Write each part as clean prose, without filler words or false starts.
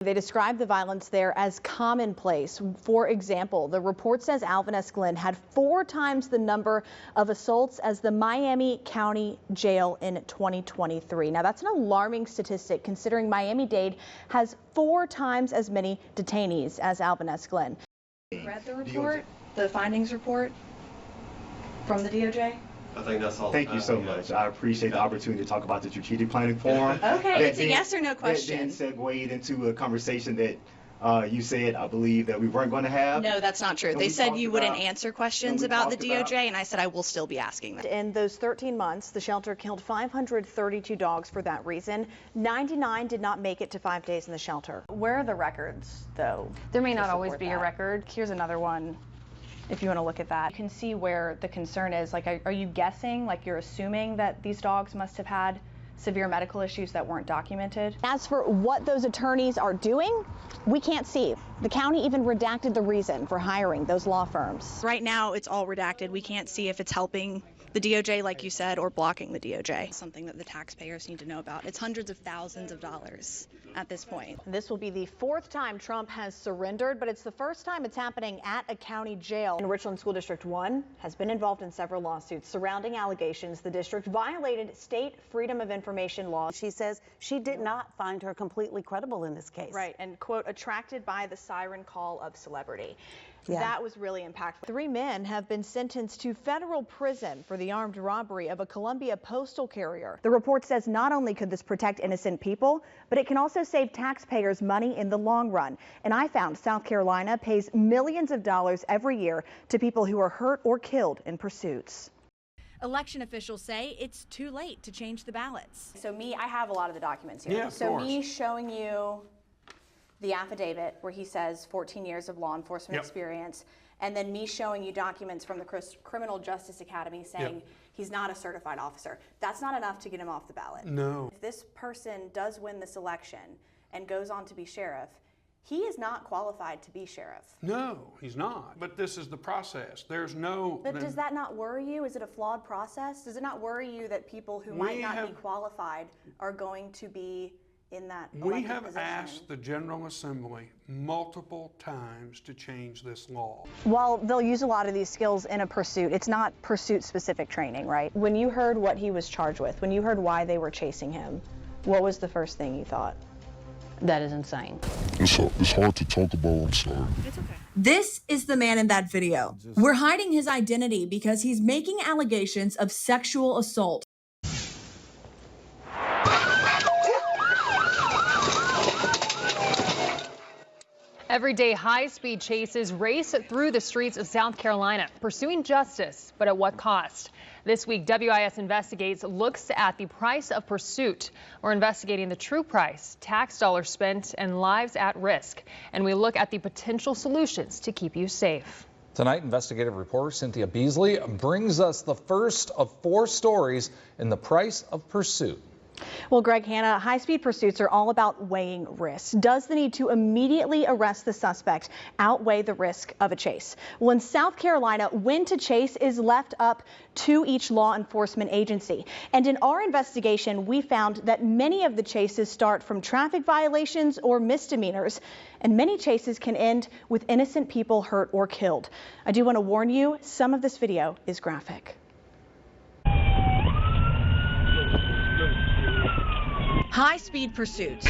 They describe the violence there as commonplace. For example, the report says Alvin S. Glenn had 4 times the number of assaults as the Miami County Jail in 2023. Now, that's an alarming statistic considering Miami-Dade has 4 times as many detainees as Alvin S. Glenn. Read the report, the findings report from the DOJ? I think that's all. Thank you so much. I appreciate the opportunity to talk about the strategic planning forum. Okay, it's a yes or no question. That then segued into a conversation that you said, I believe, that we weren't going to have. No, that's not true. They said you wouldn't answer questions about the DOJ, and I said I will still be asking them. In those 13 months, the shelter killed 532 dogs for that reason. 99 did not make it to 5 days in the shelter. Where are the records, though? There may not always be a record. Here's another one. If you want to look at that, you can see where the concern is. Like, are you guessing, like you're assuming that these dogs must have had severe medical issues that weren't documented? As for what those attorneys are doing, we can't see. The county even redacted the reason for hiring those law firms. Right now, it's all redacted. We can't see if it's helping the DOJ, like you said, or blocking the DOJ. Something that the taxpayers need to know about. It's hundreds of thousands of dollars at this point. This will be the 4th time Trump has surrendered, but it's the first time it's happening at a county jail. And Richland School District 1 has been involved in several lawsuits surrounding allegations the district violated state freedom of information laws. She says she did not find her completely credible in this case. Right, and quote, attracted by the siren call of celebrity. Yeah. That was really impactful. 3 men have been sentenced to federal prison for the armed robbery of a Columbia postal carrier. The report says not only could this protect innocent people, but it can also save taxpayers money in the long run. And I found South Carolina pays millions of dollars every year to people who are hurt or killed in pursuits. Election officials say it's too late to change the ballots. So I have a lot of the documents here. Yeah, of so course. me showing you the affidavit where he says 14 years of law enforcement experience, and then me showing you documents from the Criminal Justice Academy saying he's not a certified officer. That's not enough to get him off the ballot. No. If this person does win this election and goes on to be sheriff, he is not qualified to be sheriff. No, he's not. But this is the process. There's no... But does that not worry you? Is it a flawed process? Does it not worry you that people who might not be qualified are going to be in that We have position? asked the General Assembly multiple times to change this law. While they'll use a lot of these skills in a pursuit, it's not pursuit-specific training, right? When you heard what he was charged with, when you heard why they were chasing him, what was the first thing you thought? That is insane. It's hard to talk about, I'm sorry. It's okay. This is the man in that video. We're hiding his identity because he's making allegations of sexual assault. Everyday high-speed chases race through the streets of South Carolina, pursuing justice, but at what cost? This week, WIS Investigates looks at the price of pursuit. We're investigating the true price, tax dollars spent, and lives at risk. And we look at the potential solutions to keep you safe. Tonight, investigative reporter Cynthia Beasley brings us the first of 4 stories in the price of pursuit. Well, Greg, Hannah, high-speed pursuits are all about weighing risks. Does the need to immediately arrest the suspect outweigh the risk of a chase? Well, in South Carolina, when to chase is left up to each law enforcement agency. And in our investigation, we found that many of the chases start from traffic violations or misdemeanors, and many chases can end with innocent people hurt or killed. I do want to warn you, some of this video is graphic. High-speed pursuits.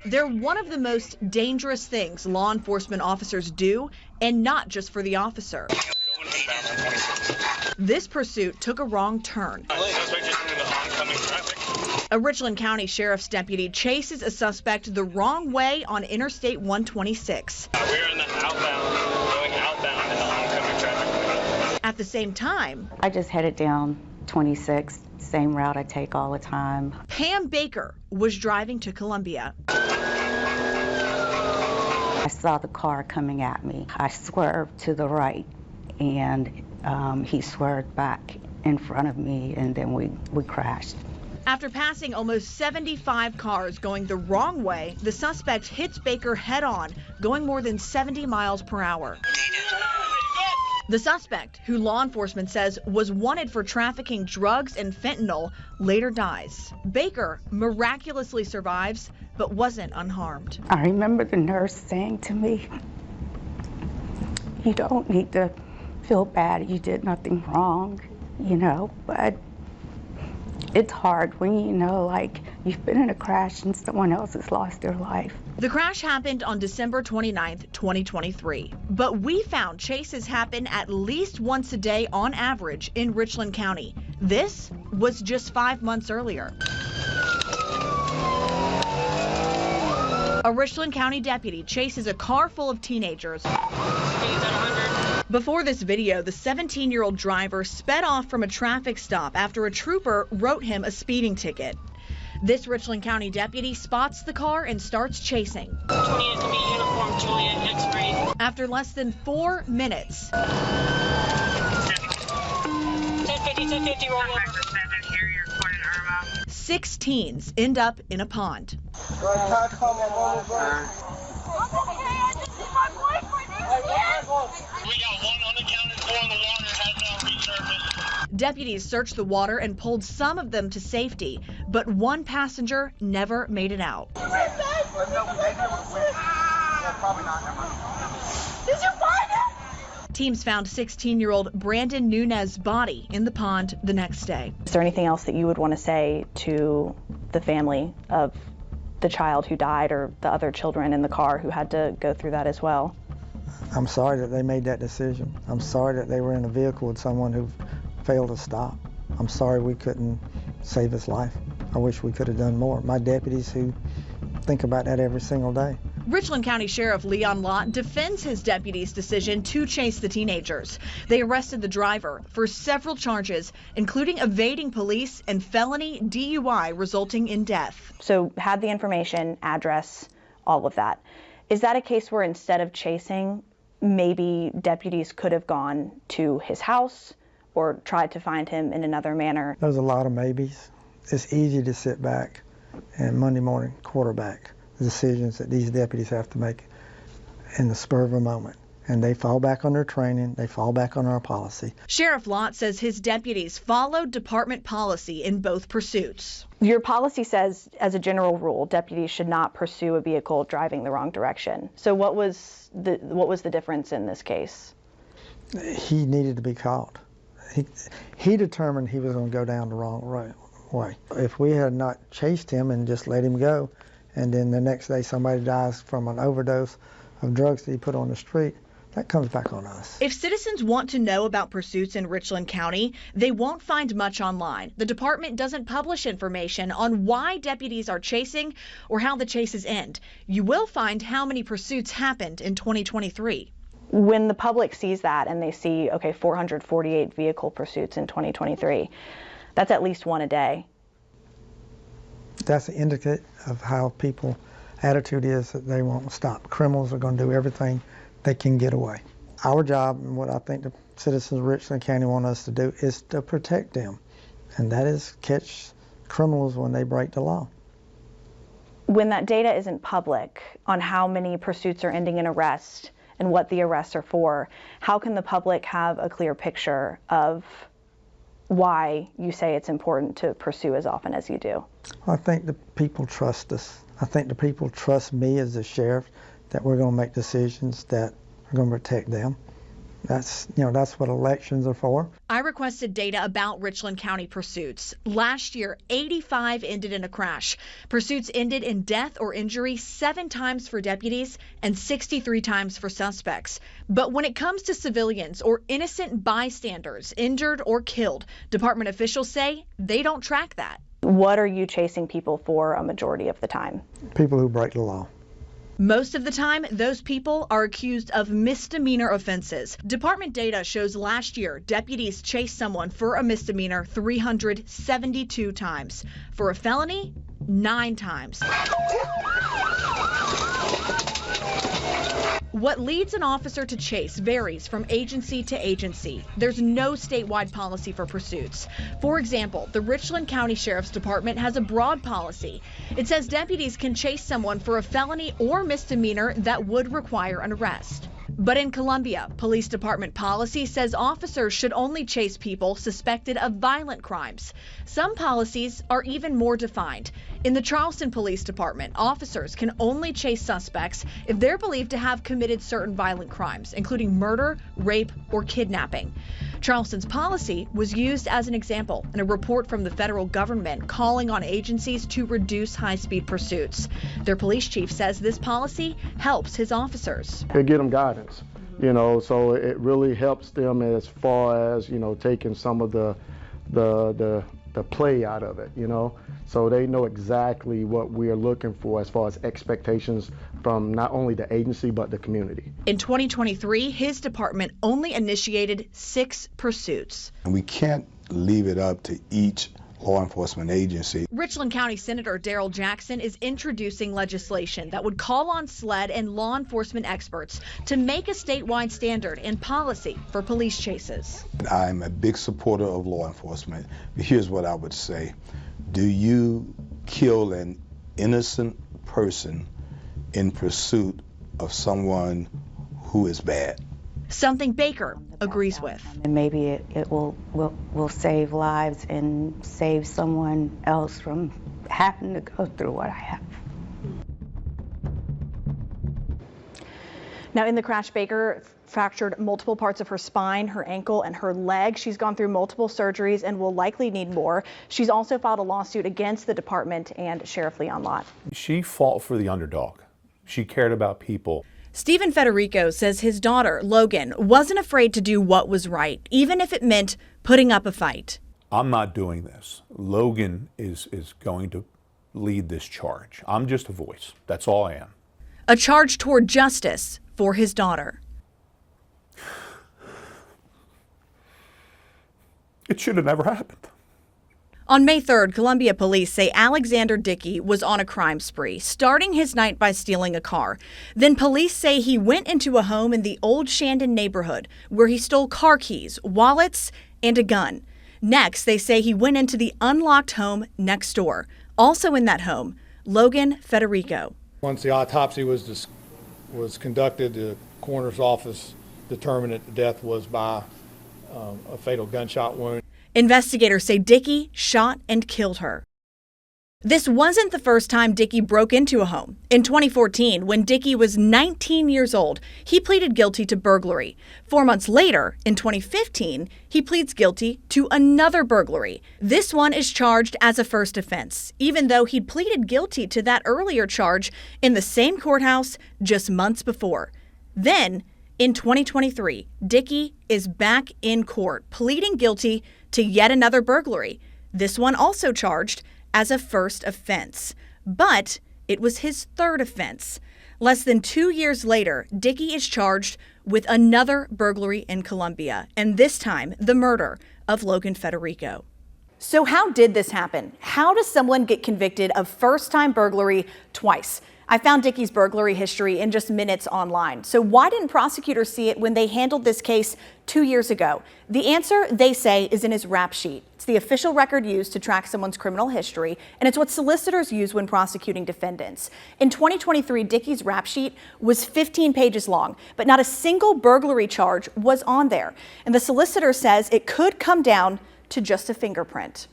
They're one of the most dangerous things law enforcement officers do, and not just for the officer. This pursuit took a wrong turn. A Richland County Sheriff's deputy chases a suspect the wrong way on Interstate 126. We're in the outbound, going outbound in the oncoming traffic. At the same time, I just headed down 26, same route I take all the time. Pam Baker was driving to Columbia. I saw the car coming at me. I swerved to the right, and he swerved back in front of me, and then we crashed. After passing almost 75 cars going the wrong way, the suspect hits Baker head-on, going more than 70 miles per hour. The suspect, who law enforcement says was wanted for trafficking drugs and fentanyl, later dies. Baker miraculously survives, but wasn't unharmed. I remember the nurse saying to me, "You don't need to feel bad, you did nothing wrong," but it's hard when like you've been in a crash and someone else has lost their life. The crash happened on December 29th, 2023, but we found chases happen at least once a day on average in Richland County. This was just 5 months earlier. A Richland County deputy chases a car full of teenagers. Before this video, the 17-year-old driver sped off from a traffic stop after a trooper wrote him a speeding ticket. This Richland County deputy spots the car and starts chasing. 28 to be uniform, Juliet, next grade. After less than 4 minutes. 1050, roll over. 6 teens end up in a pond. We got one unaccounted for in the water, has now resurfaced. Deputies searched the water and pulled some of them to safety, but one passenger never made it out. Did you find it? Teams found 16-year-old Brandon Nunez's body in the pond the next day. Is there anything else that you would want to say to the family of the child who died or the other children in the car who had to go through that as well? I'm sorry that they made that decision. I'm sorry that they were in a vehicle with someone who failed to stop. I'm sorry we couldn't save his life. I wish we could have done more. My deputies who think about that every single day. Richland County Sheriff Leon Lott defends his deputy's decision to chase the teenagers. They arrested the driver for several charges, including evading police and felony DUI resulting in death. So had the information, address, all of that. Is that a case where instead of chasing, maybe deputies could have gone to his house or tried to find him in another manner? There's a lot of maybes. It's easy to sit back and Monday morning quarterback the decisions that these deputies have to make in the spur of a moment. And they fall back on their training, they fall back on our policy. Sheriff Lott says his deputies followed department policy in both pursuits. Your policy says, as a general rule, deputies should not pursue a vehicle driving the wrong direction. So what was the difference in this case? He needed to be caught. He determined he was going to go down the wrong way. If we had not chased him and just let him go, and then the next day somebody dies from an overdose of drugs that he put on the street, that comes back on us. If citizens want to know about pursuits in Richland County, they won't find much online. The department doesn't publish information on why deputies are chasing or how the chases end. You will find how many pursuits happened in 2023. When the public sees that and they see, 448 vehicle pursuits in 2023, that's at least one a day. That's an indicator of how people's attitude is, that they won't stop. Criminals are going to do everything they can get away. Our job, and what I think the citizens of Richland County want us to do, is to protect them, and that is catch criminals when they break the law. When that data isn't public on how many pursuits are ending in arrest and what the arrests are for, how can the public have a clear picture of why you say it's important to pursue as often as you do? I think the people trust us. I think the people trust me as the sheriff that we're going to make decisions that are going to protect them. That's what elections are for. I requested data about Richland County pursuits. Last year, 85 ended in a crash. Pursuits ended in death or injury 7 times for deputies and 63 times for suspects. But when it comes to civilians or innocent bystanders injured or killed, department officials say they don't track that. What are you chasing people for a majority of the time? People who break the law. Most of the time, those people are accused of misdemeanor offenses. Department data shows last year, deputies chased someone for a misdemeanor 372 times. For a felony, 9 times. What leads an officer to chase varies from agency to agency. There's no statewide policy for pursuits. For example, the Richland County Sheriff's Department has a broad policy. It says deputies can chase someone for a felony or misdemeanor that would require an arrest. But in Columbia, police department policy says officers should only chase people suspected of violent crimes. Some policies are even more defined. In the Charleston Police Department, officers can only chase suspects if they're believed to have committed certain violent crimes, including murder, rape, or kidnapping. Charleston's policy was used as an example in a report from the federal government calling on agencies to reduce high-speed pursuits. Their police chief says this policy helps his officers. It gives them guidance, so it really helps them as far as, taking some of the play out of it, so they know exactly what we are looking for as far as expectations from not only the agency but the community. In 2023, his department only initiated 6 pursuits. And we can't leave it up to each law enforcement agency. Richland County Senator Darrell Jackson is introducing legislation that would call on SLED and law enforcement experts to make a statewide standard and policy for police chases. I'm a big supporter of law enforcement, but here's what I would say. Do you kill an innocent person in pursuit of someone who is bad? Something Baker agrees with. And maybe it will save lives and save someone else from having to go through what I have. Now, in the crash, Baker fractured multiple parts of her spine, her ankle, and her leg. She's gone through multiple surgeries and will likely need more. She's also filed a lawsuit against the department and Sheriff Leon Lott. She fought for the underdog. She cared about people. Stephen Federico says his daughter, Logan, wasn't afraid to do what was right, even if it meant putting up a fight. I'm not doing this. Logan is going to lead this charge. I'm just a voice. That's all I am. A charge toward justice for his daughter. It should have never happened. On May 3rd, Columbia police say Alexander Dickey was on a crime spree, starting his night by stealing a car. Then police say he went into a home in the Old Shandon neighborhood where he stole car keys, wallets, and a gun. Next, they say he went into the unlocked home next door. Also in that home, Logan Federico. Once the autopsy was conducted, the coroner's office determined that the death was by a fatal gunshot wound. Investigators say Dickey shot and killed her. This wasn't the first time Dickey broke into a home. In 2014, when Dickey was 19 years old, he pleaded guilty to burglary. 4 months later, in 2015, he pleads guilty to another burglary. This one is charged as a first offense, even though he'd pleaded guilty to that earlier charge in the same courthouse just months before. Then, in 2023, Dickey is back in court, pleading guilty to yet another burglary. This one also charged as a first offense, but it was his third offense. Less than 2 years later, Dickey is charged with another burglary in Columbia, and this time the murder of Logan Federico. So how did this happen? How does someone get convicted of first-time burglary twice? I found Dickey's burglary history in just minutes online. So why didn't prosecutors see it when they handled this case 2 years ago? The answer, they say, is in his rap sheet. It's the official record used to track someone's criminal history, and it's what solicitors use when prosecuting defendants. In 2023, Dickey's rap sheet was 15 pages long, but not a single burglary charge was on there. And the solicitor says it could come down to just a fingerprint.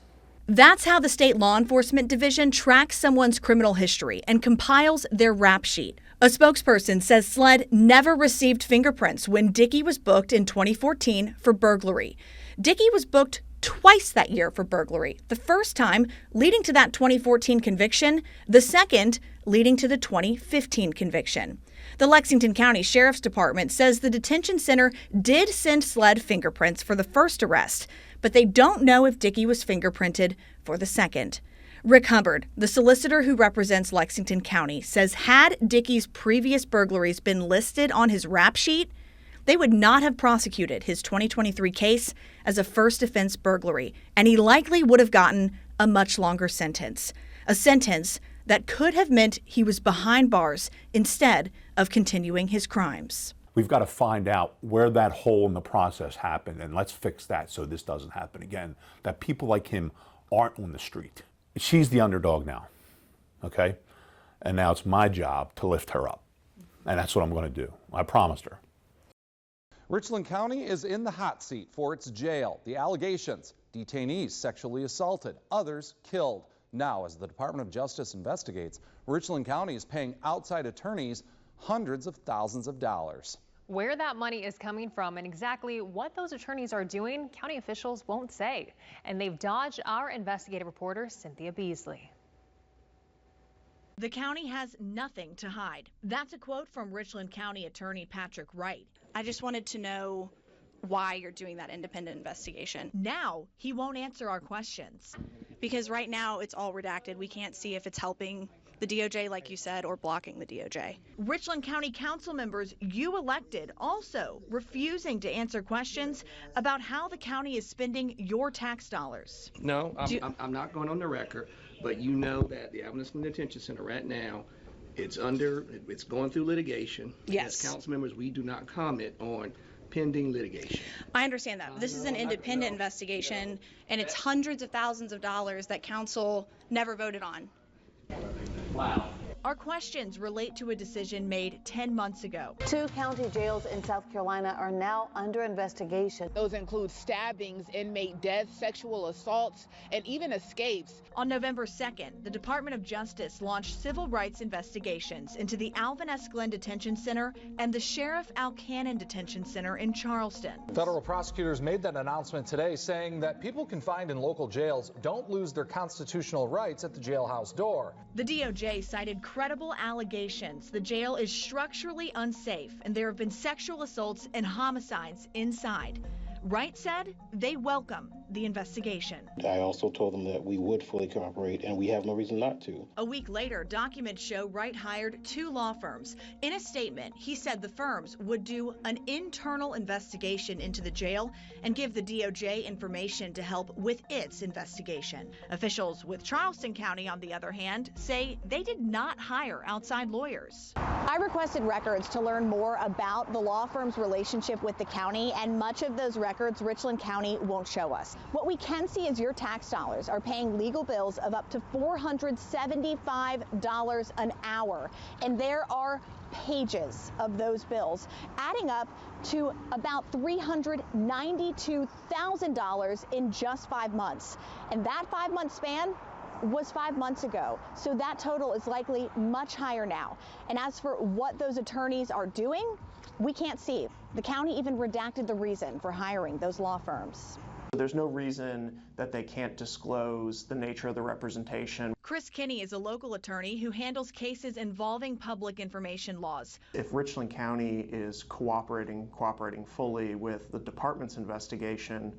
That's how the state law enforcement division tracks someone's criminal history and compiles their rap sheet. A spokesperson says SLED never received fingerprints when Dickey was booked in 2014 for burglary. Dickey was booked twice that year for burglary. The first time leading to that 2014 conviction, the second leading to the 2015 conviction. The Lexington County Sheriff's Department says the detention center did send SLED fingerprints for the first arrest, but they don't know if Dickey was fingerprinted for the second. Rick Hubbard, the solicitor who represents Lexington County, says had Dickey's previous burglaries been listed on his rap sheet, they would not have prosecuted his 2023 case as a first offense burglary, and he likely would have gotten a much longer sentence. A sentence that could have meant he was behind bars instead of continuing his crimes. We've got to find out where that hole in the process happened, and let's fix that so this doesn't happen again, that people like him aren't on the street. She's the underdog now, okay? And now it's my job to lift her up, and that's what I'm going to do. I promised her. Richland County is in the hot seat for its jail. The allegations: detainees sexually assaulted, others killed. Now, as the Department of Justice investigates, Richland County is paying outside attorneys hundreds of thousands of dollars. Where that money is coming from and exactly what those attorneys are doing, county officials won't say. And they've dodged our investigative reporter, Cynthia Beasley. The county has nothing to hide. That's a quote from Richland County Attorney Patrick Wright. I just wanted to know why you're doing that independent investigation. Now he won't answer our questions. Because right now it's all redacted. We can't see if it's helping the DOJ, like you said, or blocking the DOJ. Richland County Council members you elected also refusing to answer questions about how the county is spending your tax dollars. No, I'm not going on the record, but you know that the Evanston Detention Center right now, it's going through litigation. Yes. As council members, we do not comment on pending litigation. I understand that. This is an independent investigation, and it's hundreds of thousands of dollars that council never voted on. Wow. Our questions relate to a decision made 10 months ago. 2 county jails in South Carolina are now under investigation. Those include stabbings, inmate deaths, sexual assaults, and even escapes. On November 2nd, the Department of Justice launched civil rights investigations into the Alvin S. Glenn Detention Center and the Sheriff Al Cannon Detention Center in Charleston. Federal prosecutors made that announcement today, saying that people confined in local jails don't lose their constitutional rights at the jailhouse door. The DOJ cited credible allegations the jail is structurally unsafe and there have been sexual assaults and homicides inside. Wright said they welcome the investigation. I also told them that we would fully cooperate, and we have no reason not to. A week later, documents show Wright hired 2 law firms. In a statement, he said the firms would do an internal investigation into the jail and give the DOJ information to help with its investigation. Officials with Charleston County, on the other hand, say they did not hire outside lawyers. I requested records to learn more about the law firm's relationship with the county, and much of those records Richland County won't show us. What we can see is your tax dollars are paying legal bills of up to $475 an hour. And there are pages of those bills adding up to about $392,000 in just 5 months. And that 5-month span was 5 months ago. So that total is likely much higher now. And as for what those attorneys are doing, we can't see. The county even redacted the reason for hiring those law firms. There's no reason that they can't disclose the nature of the representation. Chris Kinney is a local attorney who handles cases involving public information laws. If Richland County is cooperating fully with the department's investigation,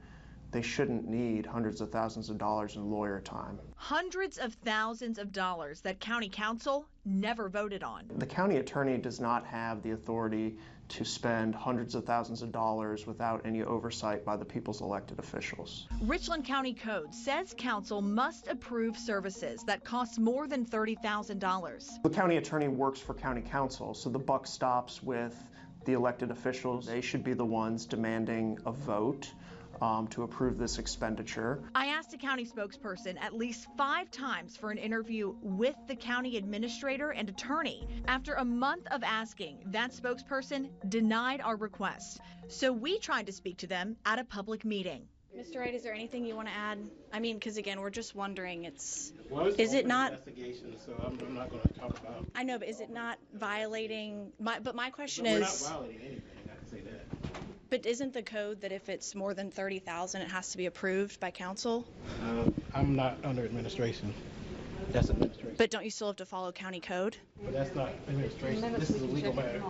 they shouldn't need hundreds of thousands of dollars in lawyer time. Hundreds of thousands of dollars that county council never voted on. The county attorney does not have the authority to spend hundreds of thousands of dollars without any oversight by the people's elected officials. Richland County Code says council must approve services that cost more than $30,000. The county attorney works for county council, so the buck stops with the elected officials. They should be the ones demanding a vote to approve this expenditure. I asked a county spokesperson at least 5 times for an interview with the county administrator and attorney. After a month of asking, that spokesperson denied our request. So we tried to speak to them at a public meeting. Mr. Wright, is there anything you want to add? I mean, because again, we're just wondering, is it not investigation, so I'm not going to talk about. I know, but is it not violating but my question We're is, not violating anything, I can say that. But isn't the code that if it's more than $30,000, it has to be approved by council? I'm not under administration. That's administration. But don't you still have to follow county code? But that's not administration. This is a legal matter.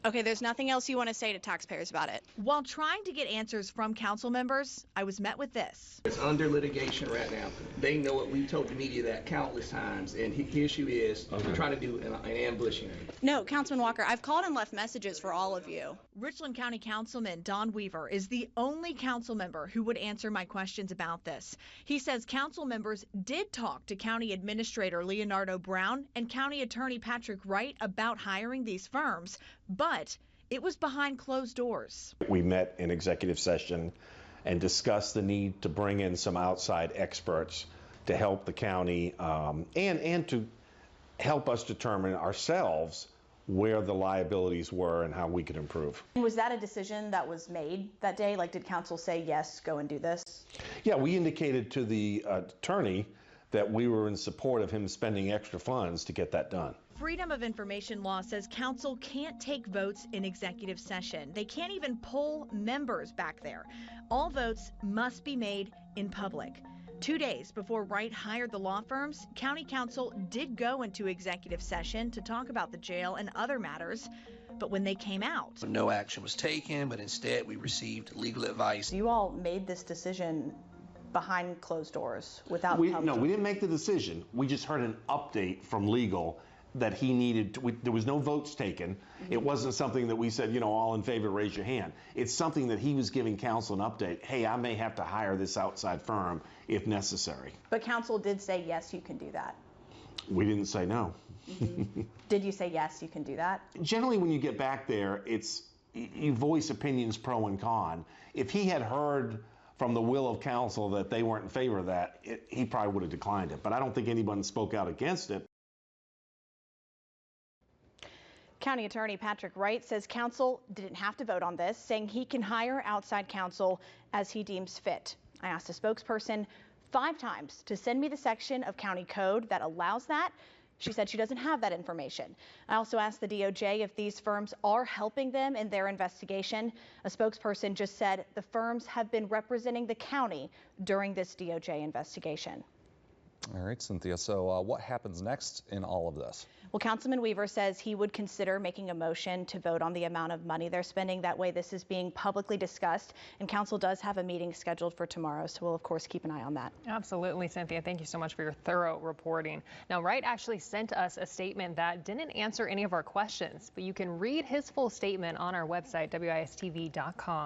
Okay, there's nothing else you want to say to taxpayers about it? While trying to get answers from council members, I was met with this. It's under litigation right now. They know it. We've told the media that countless times, and the issue is we're trying to do an ambushing. No, Councilman Walker, I've called and left messages for all of you. Richland County Councilman Don Weaver is the only council member who would answer my questions about this. He says council members did talk to County Administrator Leonardo Brown and County Attorney Patrick Wright about hiring these firms, but it was behind closed doors. We met in executive session and discussed the need to bring in some outside experts to help the county and to help us determine ourselves where the liabilities were and how we could improve. Was that a decision that was made that day? Like, did council say, yes, go and do this? Yeah, we indicated to the attorney that we were in support of him spending extra funds to get that done. Freedom of information law says council can't take votes in executive session. They can't even poll members back there. All votes must be made in public. 2 days before Wright hired the law firms, County Council did go into executive session to talk about the jail and other matters. But when they came out, No action was taken, but instead we received legal advice. You all made this decision behind closed doors without No, we didn't make the decision. We just heard an update from legal that he needed there was no votes taken. It wasn't something that we said, all in favor, raise your hand. It's something that he was giving council an update. Hey, I may have to hire this outside firm if necessary. But council did say, yes, you can do that. We didn't say no. Did you say, yes, you can do that? Generally, when you get back there, you voice opinions pro and con. If he had heard from the will of council that they weren't in favor of that, he probably would have declined it. But I don't think anyone spoke out against it. County Attorney Patrick Wright says council didn't have to vote on this, saying he can hire outside counsel as he deems fit. I asked a spokesperson 5 times to send me the section of county code that allows that. She said she doesn't have that information. I also asked the DOJ if these firms are helping them in their investigation. A spokesperson just said the firms have been representing the county during this DOJ investigation. All right, Cynthia. So what happens next in all of this? Well, Councilman Weaver says he would consider making a motion to vote on the amount of money they're spending. That way this is being publicly discussed, and council does have a meeting scheduled for tomorrow, so we'll of course keep an eye on that. Absolutely, Cynthia. Thank you so much for your thorough reporting. Now, Wright actually sent us a statement that didn't answer any of our questions, but you can read his full statement on our website, WISTV.com.